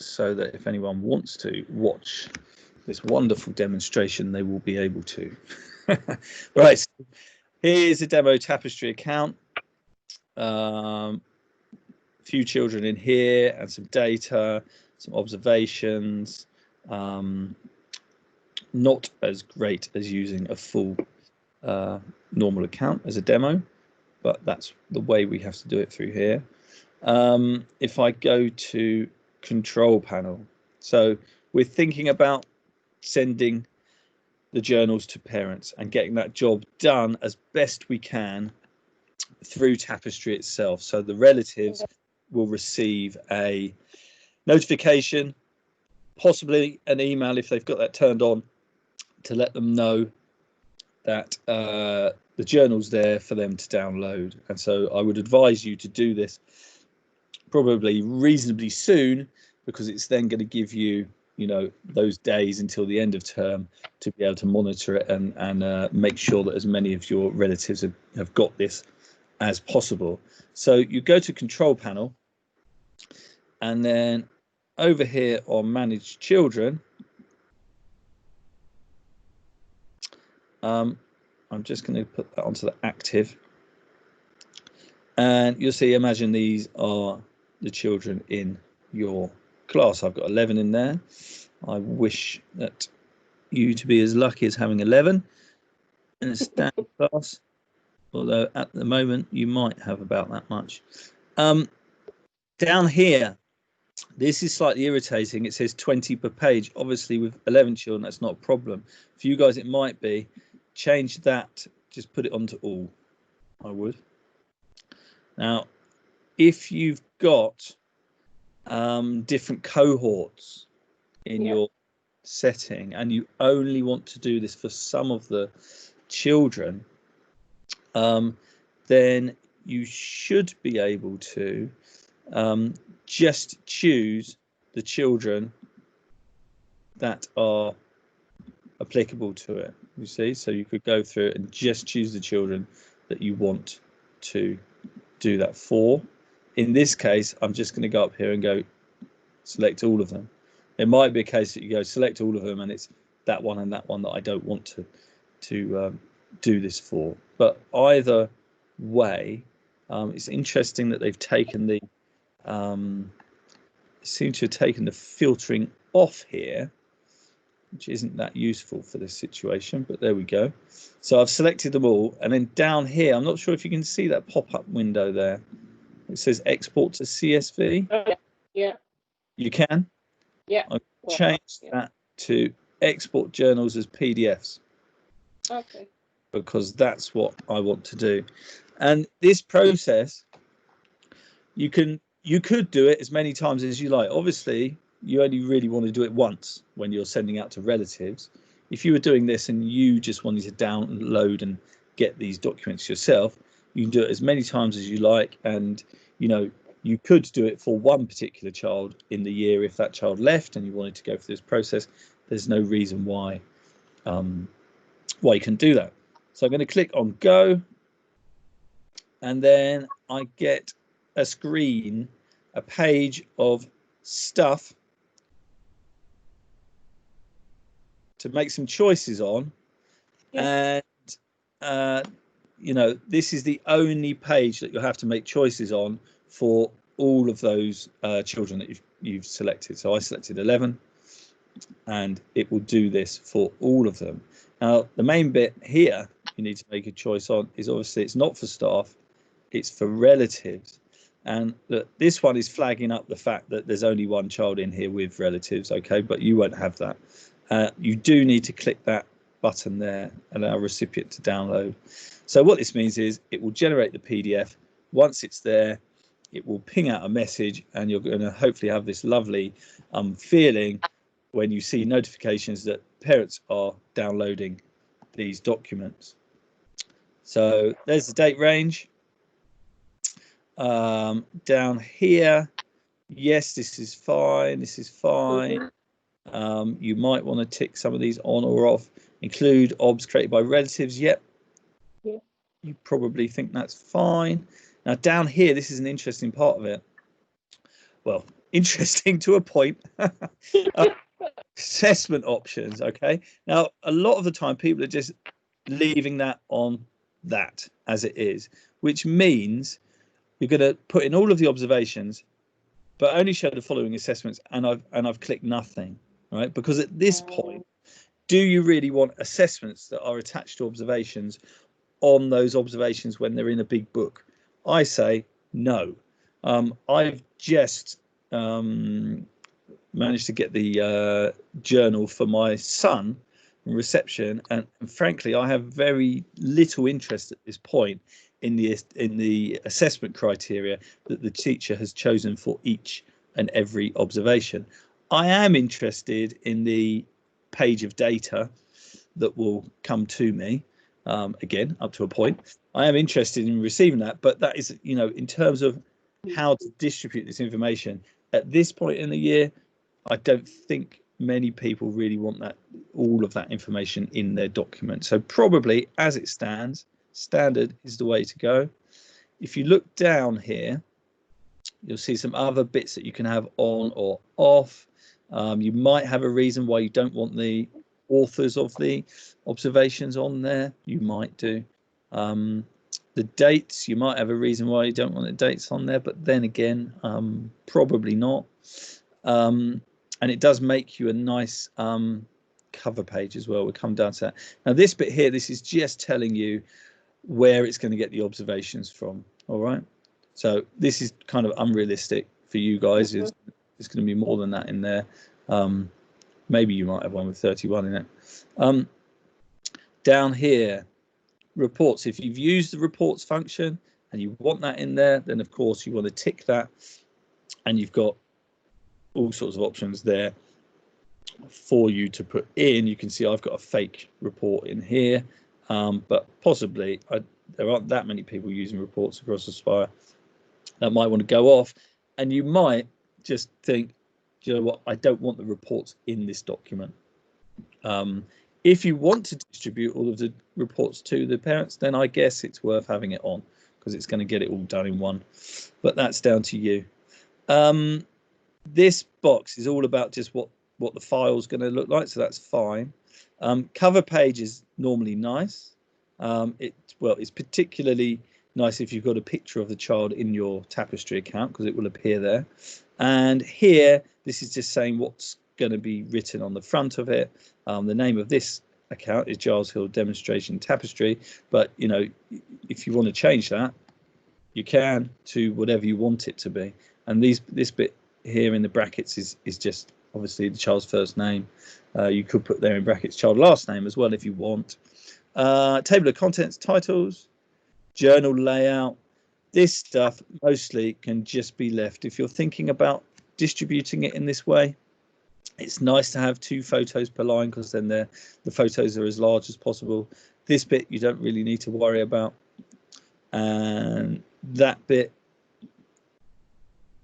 so that if anyone wants to watch this wonderful demonstration, they will be able to. Right, so here's a demo Tapestry account. A few children in here and some data, some observations. Not as great as using a full normal account as a demo, but that's the way we have to do it through here. If I go to control panel, so we're thinking about sending the journals to parents and getting that job done as best we can through Tapestry itself. So the relatives will receive a notification, possibly an email if they've got that turned on, to let them know that the journal's there for them to download. And so I would advise you to do this probably reasonably soon, because it's then going to give you, you know, those days until the end of term to be able to monitor it and make sure that as many of your relatives have got this as possible. So you go to control panel, and then over here on manage children, I'm just going to put that onto the active, and you'll see, imagine these are the children in your class. I've got 11 in there. I wish that you to be as lucky as having 11 in a standard class, although at the moment you might have about that much. Down here, this is slightly irritating. It says 20 per page. Obviously with 11 children, that's not a problem. For you guys, it might be. Change that, just put it onto all, I would. Now, if you've got different cohorts in your setting and you only want to do this for some of the children, then you should be able to just choose the children that are applicable to it, you see. So you could go through and just choose the children that you want to do that for. In this case, I'm just going to go up here and go select all of them. It might be a case that you go select all of them and it's that one and that one that I don't want to do this for. But either way, it's interesting that they've taken the seem to have taken the filtering off here, which isn't that useful for this situation, but there we go. So I've selected them all, and then down here, I'm not sure if you can see that pop-up window there. It says export to CSV. Yeah. You can? Yeah. I've changed that to export journals as PDFs. Okay. Because that's what I want to do. And this process, you could do it as many times as you like. Obviously, you only really want to do it once when you're sending out to relatives. If you were doing this and you just wanted to download and get these documents yourself, you can do it as many times as you like. And, you know, you could do it for one particular child in the year. If that child left and you wanted to go through this process, there's no reason why you can do that. So I'm going to click on go, and then I get a screen, a page of stuff to make some choices on. And you know, this is the only page that you'll have to make choices on for all of those children that you've selected. So I selected 11, and it will do this for all of them. Now, the main bit here you need to make a choice on is obviously it's not for staff, it's for relatives. And this one is flagging up the fact that there's only one child in here with relatives, okay, but you won't have that. You do need to click that button there, allow recipient to download. So what this means is it will generate the PDF. Once it's there, it will ping out a message, and you're going to hopefully have this lovely feeling when you see notifications that parents are downloading these documents. So there's the date range. Down here, yes, this is fine. This is fine. You might want to tick some of these on or off. Include OBS created by relatives. Yep. Yeah. You probably think that's fine. Now down here, this is an interesting part of it. Well, interesting to a point. Assessment options. Okay. Now, a lot of the time, people are just leaving that on that as it is, which means you're going to put in all of the observations, but only show the following assessments, and I've clicked nothing, right? Because at this point, do you really want assessments that are attached to observations on those observations when they're in a big book? I say no. I've just managed to get the journal for my son from reception, and frankly, I have very little interest at this point in the assessment criteria that the teacher has chosen for each and every observation. I am interested in the page of data that will come to me, again, up to a point. I am interested in receiving that, but that is, you know, in terms of how to distribute this information at this point in the year, I don't think many people really want that, all of that information in their document. So probably as it stands, standard is the way to go. If you look down here, you'll see some other bits that you can have on or off. You might have a reason why you don't want the authors of the observations on there. You might do. The dates, you might have a reason why you don't want the dates on there, but then again, probably not. And it does make you a nice cover page as well. We'll come down to that. Now this bit here, this is just telling you where it's going to get the observations from. All right. So this is kind of unrealistic for you guys. There's going to be more than that in there. Maybe you might have one with 31 in it. Down here, reports. If you've used the reports function and you want that in there, then of course you want to tick that, and you've got all sorts of options there for you to put in. You can see I've got a fake report in here, but possibly there aren't that many people using reports across Aspire. That might want to go off, and you might just think, you know what, I don't want the reports in this document. If you want to distribute all of the reports to the parents, then I guess it's worth having it on because it's going to get it all done in one, but that's down to you. This box is all about just what the file's going to look like, so that's fine. Cover page is normally nice. It's particularly nice if you've got a picture of the child in your Tapestry account because it will appear there. And here, this is just saying what's going to be written on the front of it. The name of this account is Giles Hill Demonstration Tapestry, but you know, if you want to change that, you can to whatever you want it to be. And this bit here in the brackets is just obviously the child's first name. You could put there in brackets child last name as well if you want. Table of contents, titles, journal layout. This stuff mostly can just be left. If you're thinking about distributing it in this way, it's nice to have 2 photos per line because then the photos are as large as possible. This bit you don't really need to worry about. And that bit,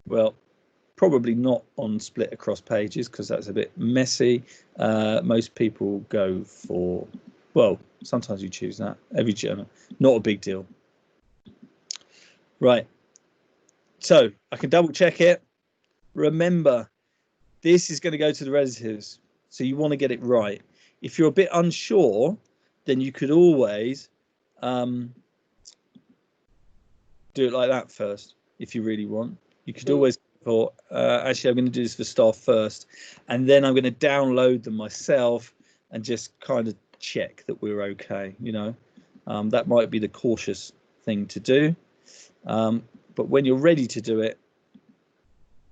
well, probably not on split across pages because that's a bit messy. Most people go for, well, sometimes you choose that. Every journal, not a big deal. Right. So I can double check it. Remember, this is going to go to the relatives, so you want to get it right. If you're a bit unsure, then you could always do it like that first. If you really want, you could always thought, actually, I'm going to do this for staff first, and then I'm going to download them myself and just kind of check that we're okay. You know, that might be the cautious thing to do. But when you're ready to do it,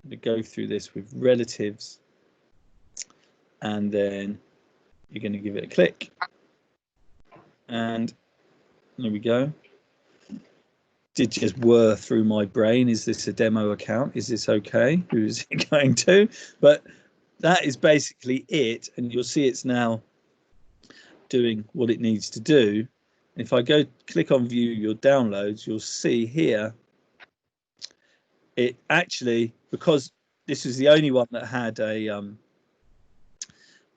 you go through this with relatives, and then you're going to give it a click, and there we go. Did just whir through my brain. Is this a demo account? Is this okay? Who's it going to? But that is basically it, and you'll see it's now doing what it needs to do. If I go click on view your downloads, you'll see here it actually, because this is the only one that had a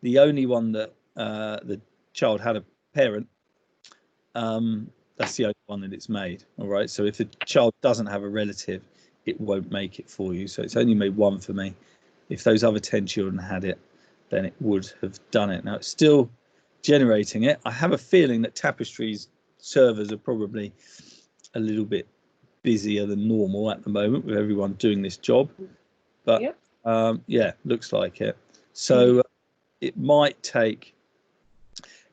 the only one that the child had a parent, that's the only one that it's made. All right, so if the child doesn't have a relative, it won't make it for you. So it's only made one for me. If those other 10 children had it, then it would have done it. Now it's still generating it. I have a feeling that Tapestry's servers are probably a little bit busier than normal at the moment with everyone doing this job, but Yep. yeah, looks like it. So it might take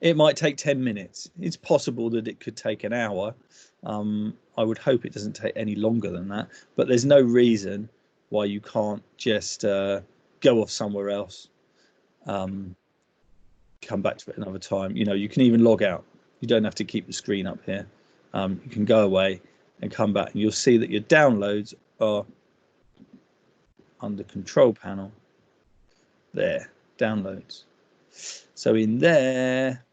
10 minutes. It's possible that it could take an hour. I would hope it doesn't take any longer than that, but there's no reason why you can't just go off somewhere else, come back to it another time. You know, you can even log out. You don't have to keep the screen up here. You can go away and come back, and you'll see that your downloads are under control panel. There, downloads. So in there,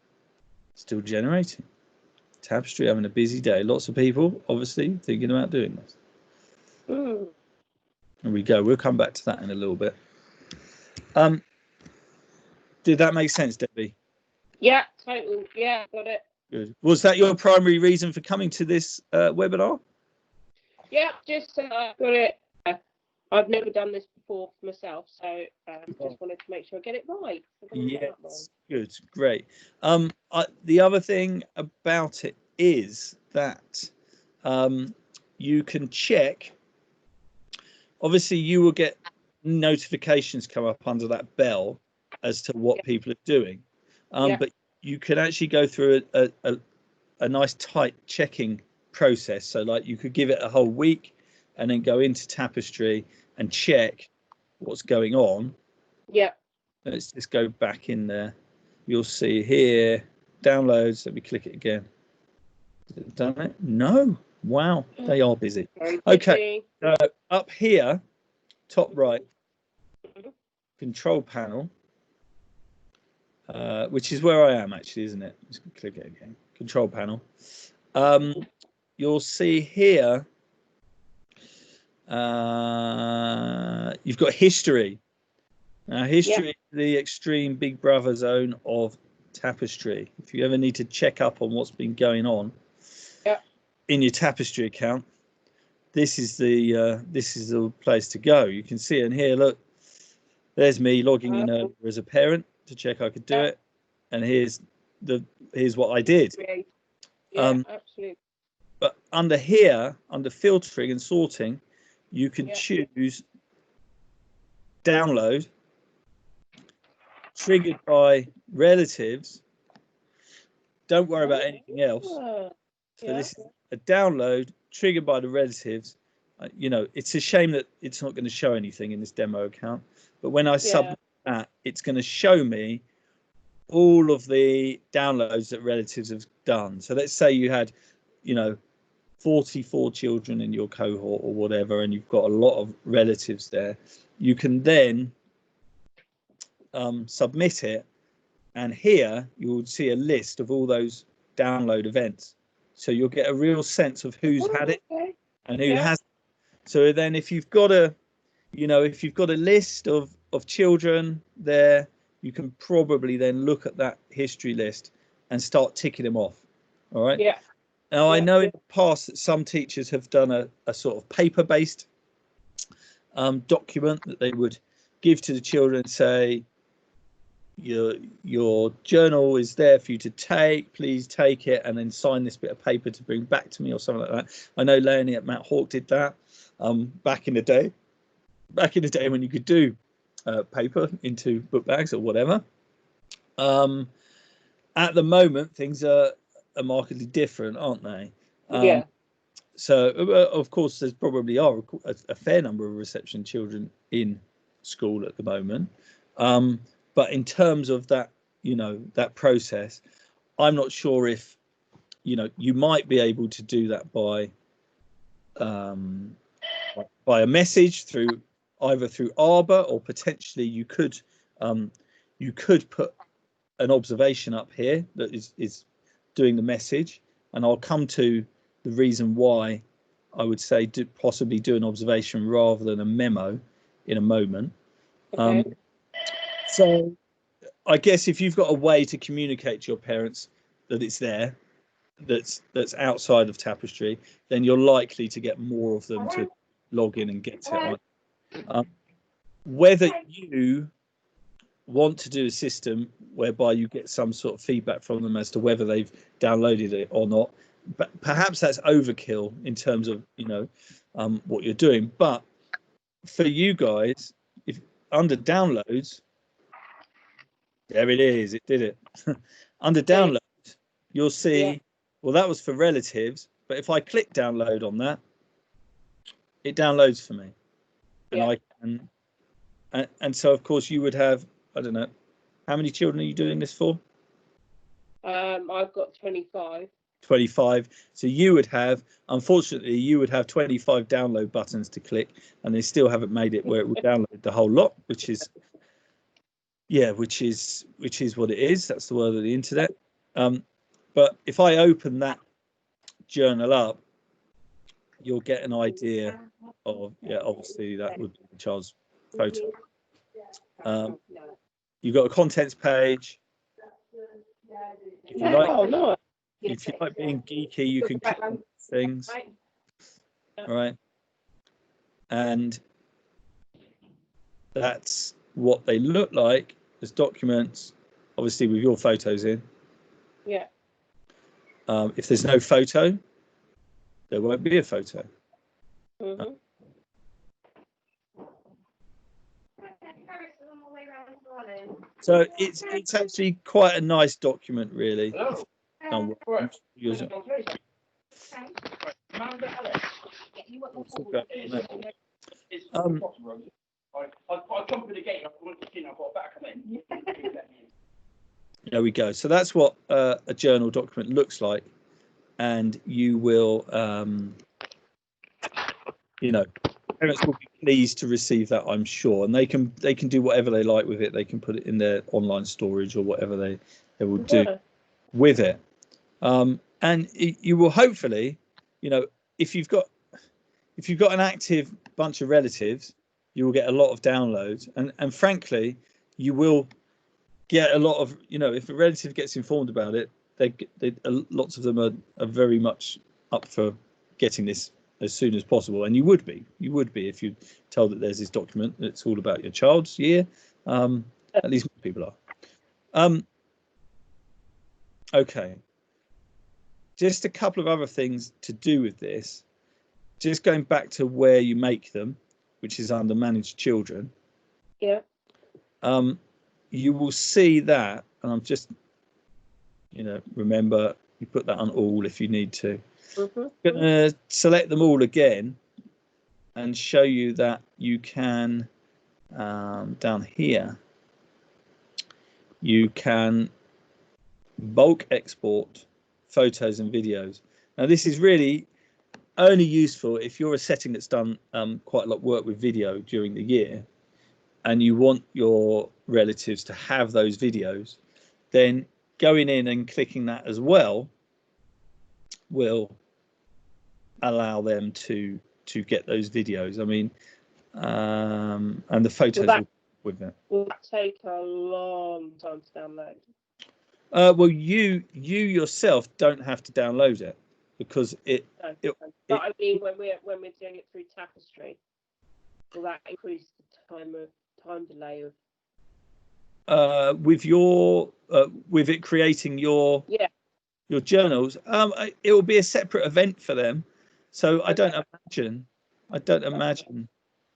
still generating. Tapestry having a busy day. Lots of people obviously thinking about doing this. There we go. We'll come back to that in a little bit. Did that make sense, Debbie? Yeah, totally. Yeah, got it. Good. Was that your primary reason for coming to this webinar? Yeah, just got it. I've never done this before for myself, so just wanted to make sure I get it right. Yes, good, great. The other thing about it is that you can check. Obviously, you will get notifications come up under that bell as to what people are doing, but you can actually go through a nice tight checking process. So, like, you could give it a whole week and then go into Tapestry and check what's going on. Yeah. Let's just go back in there. You'll see here downloads. Let me click it again. Has it done it? No. Wow, they are busy. Okay, up here, top right, control panel, which is where I am actually, isn't it? Just click it again. Control panel. You'll see here. You've got history. Now, history is the extreme Big Brother zone of Tapestry. If you ever need to check up on what's been going on in your Tapestry account, this is the place to go. You can see in here, look, there's me logging in as a parent to check I could do it, and here's what I did. Absolutely. But under here, under filtering and sorting, you can choose download, triggered by relatives. Don't worry about anything else. So this is a download triggered by the relatives. You know, it's a shame that it's not going to show anything in this demo account, but when I submit that, it's going to show me all of the downloads that relatives have done. So let's say you had, 44 children in your cohort or whatever, and you've got a lot of relatives there. You can then submit it, and here you will see a list of all those download events. So you'll get a real sense of who's had it and who hasn't. So then if you've got a list of children there, you can probably then look at that history list and start ticking them off. All right. Yeah. Now, I know in the past that some teachers have done a sort of paper-based document that they would give to the children and say, your journal is there for you to take, please take it, and then sign this bit of paper to bring back to me or something like that. I know Leonie at Mount Hawke did that back in the day when you could do paper into book bags or whatever. At the moment, things are markedly different, aren't they? So of course there probably are a fair number of reception children in school at the moment, but in terms of that, that process, I'm not sure if you might be able to do that by a message either through Arbor, or potentially you could put an observation up here that is doing the message, and I'll come to the reason why I would say possibly do an observation rather than a memo in a moment. So I guess if you've got a way to communicate to your parents that it's there, that's outside of Tapestry, then you're likely to get more of them to log in and get it on. Whether you want to do a system whereby you get some sort of feedback from them as to whether they've downloaded it or not, but perhaps that's overkill in terms of what you're doing. But for you guys, if under downloads, there it is, it did it. Under downloads, you'll see, well, that was for relatives, but if I click download on that, it downloads for me. And I can, and so of course you would have, I don't know, how many children are you doing this for? I've got 25. 25. So you would have, unfortunately, you would have 25 download buttons to click, and they still haven't made it where it will download the whole lot, which is, which is what it is. That's the world of the internet. But if I open that journal up, you'll get an idea of, obviously that would be the child's photo. You've got a contents page. If you like being geeky, you can click on things. All right. And that's what they look like as documents, obviously with your photos in. Yeah. If there's no photo, there won't be a photo. Mm-hmm. So it's actually quite a nice document, really. There we go. So that's what a journal document looks like, and you will, parents will be pleased to receive that, I'm sure, and they can do whatever they like with it. They can put it in their online storage or whatever they will do with it. And you will hopefully, if you've got an active bunch of relatives, you will get a lot of downloads, and frankly, you will get a lot of, if a relative gets informed about it, lots of them are very much up for getting this as soon as possible, and you would be if you told that there's this document that's all about your child's year. At least most people are. Okay, just a couple of other things to do with this. Just going back to where you make them, which is under manage children. Yeah. You will see that, and I'm just, remember you put that on all if you need to. Mm-hmm. I'm going to select them all again and show you that you can, down here, you can bulk export photos and videos. Now this is really only useful if you're a setting that's done quite a lot of work with video during the year, and you want your relatives to have those videos. Then going in and clicking that as well will allow them to get those videos. I mean, and the photos with that. Will that take a long time to download? Well, you yourself don't have to download it, because it. But I mean, when we're doing it through Tapestry, will that increase the time delay of? With it creating your journals, it will be a separate event for them. So I don't imagine.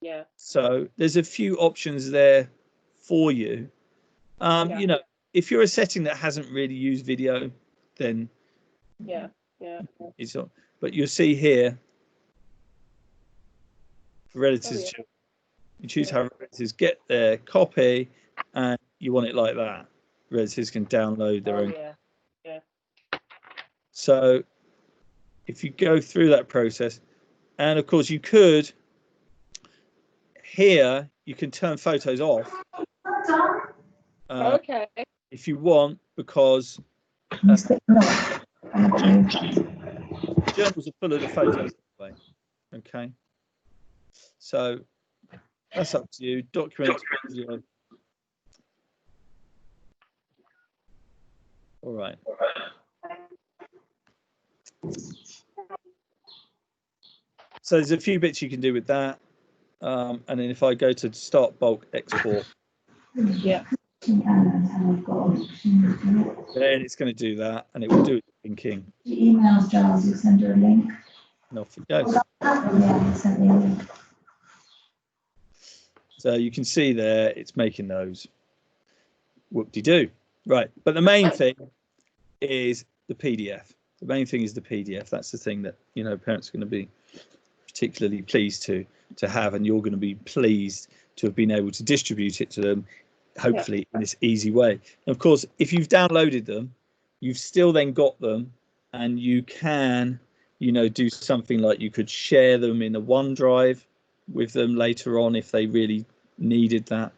Yeah. So there's a few options there for you. If you're a setting that hasn't really used video, then it's not. But you'll see here, for relatives, you choose how relatives get their copy, and you want it like that. Relatives can download their own. Yeah. So if you go through that process, and of course you could, here you can turn photos off. Okay. If you want, because journals are full of the photos anyway. Okay. So that's up to you. Documents. All right. So there's a few bits you can do with that. And then if I go to start bulk export, Yeah. then it's going to do that, and it will do it thinking. The emails, Giles, you send her a link. And off it goes. Yeah, you sent me a link. So you can see there, it's making those. Whoop-de-doo. Right, but the main thing is the PDF. The main thing is the PDF. That's the thing that, you know, parents are going to be particularly pleased to have, and you're going to be pleased to have been able to distribute it to them, hopefully in this easy way. And of course, if you've downloaded them, you've still then got them, and you can, you know, do something like you could share them in a OneDrive with them later on if they really needed that.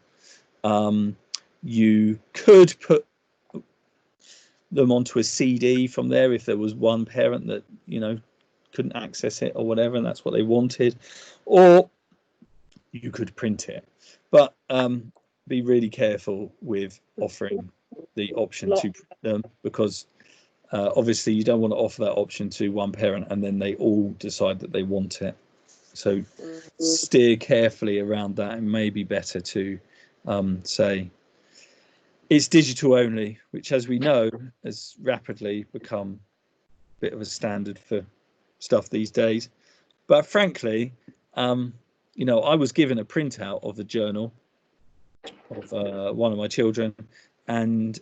You could put them onto a CD from there if there was one parent that, you know, couldn't access it or whatever, and that's what they wanted, or you could print it. But be really careful with offering the option to print them, because obviously you don't want to offer that option to one parent and then they all decide that they want it. So steer carefully around that. It may be better to say it's digital only, which, as we know, has rapidly become a bit of a standard for stuff these days. But frankly, you know, I was given a printout of the journal of one of my children, and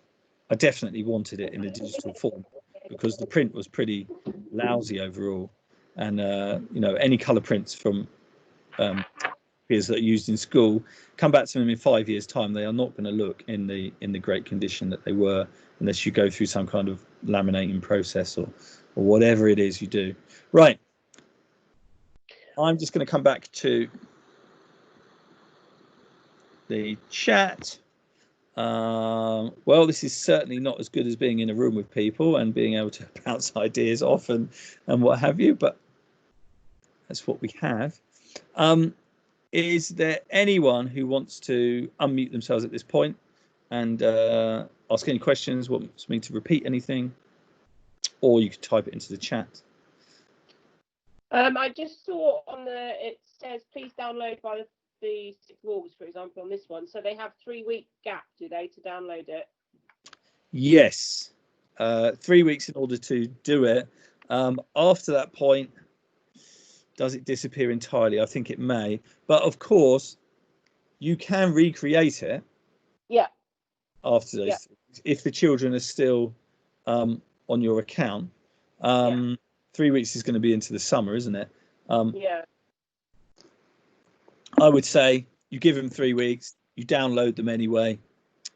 I definitely wanted it in a digital form because the print was pretty lousy overall. And you know, any colour prints from that are used in school, come back to them in 5 years' time, they are not going to look in the great condition that they were, unless you go through some kind of laminating process or whatever it is you do. Right, I'm just going to come back to the chat. Well, this is certainly not as good as being in a room with people and being able to bounce ideas off and what have you, but that's what we have. Is there anyone who wants to unmute themselves at this point and ask any questions, wants me to repeat anything, or you could type it into the chat? I just saw on it says please download by the 6th of August, for example, on this one. So they have 3-week gap, do they, to download it? Yes, 3 weeks in order to do it. After that point, does it disappear entirely? I think it may, but of course you can recreate it. Yeah. After those, if the children are still on your account. 3 weeks is going to be into the summer, isn't it? Yeah. I would say you give them 3 weeks, you download them anyway,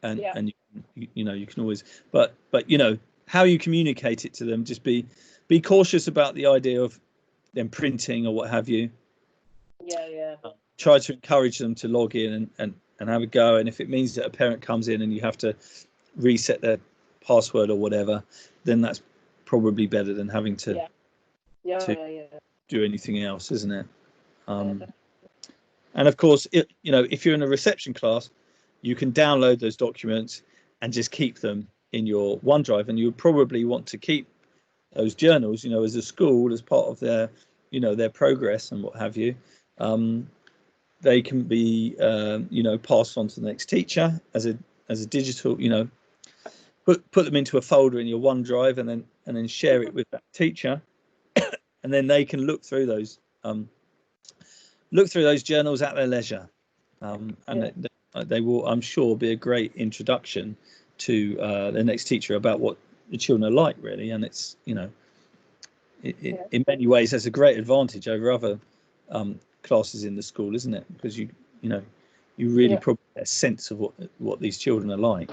and you know, you can always, but you know, how you communicate it to them, just be cautious about the idea of them printing or what have you. Try to encourage them to log in and have a go, and if it means that a parent comes in and you have to reset their password or whatever, then that's probably better than having to do anything else, isn't it? And of course, you know, if you're in a reception class, you can download those documents and just keep them in your OneDrive, and you would probably want to keep those journals, you know, as a school, as part of their, you know, their progress and what have you. They can be, you know, passed on to the next teacher as a digital, you know, put them into a folder in your OneDrive and then share it with that teacher, and then they can look through those journals at their leisure, and they will, I'm sure, be a great introduction to the next teacher about what the children are like, really. And it's, you know, in many ways that's a great advantage over other classes in the school, isn't it? Because you know, you really probably get a sense of what these children are like.